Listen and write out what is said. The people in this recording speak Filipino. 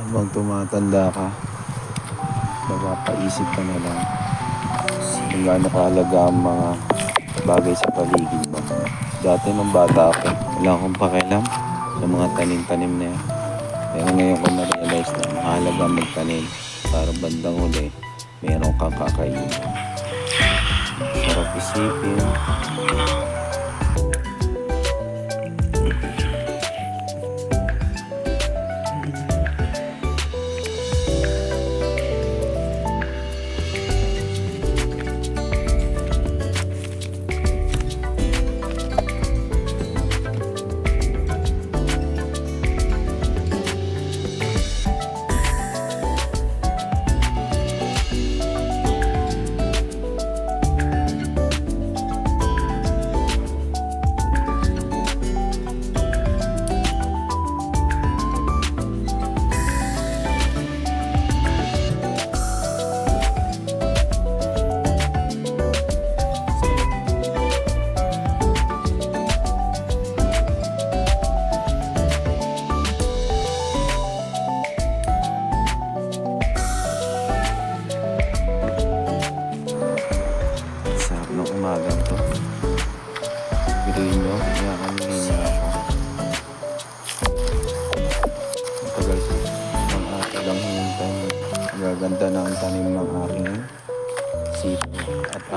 Habang tumatanda ka, napapaisip ka na lang kung gaano kahalaga ang mga bagay sa paligid mo. Dati nung bata ako, wala akong pakialam sa mga tanim-tanim na yan. Pero ngayon ko na-realize na mahalaga magtanim para bandang huli, meron kang kakainin. Sarap isipin. Sarap ng umagang to. Biruin nyo, nakakaningin niya ako. Matagal ko ng ate lang hinintay. Ang gaganda ng tanim ng aking sitaw.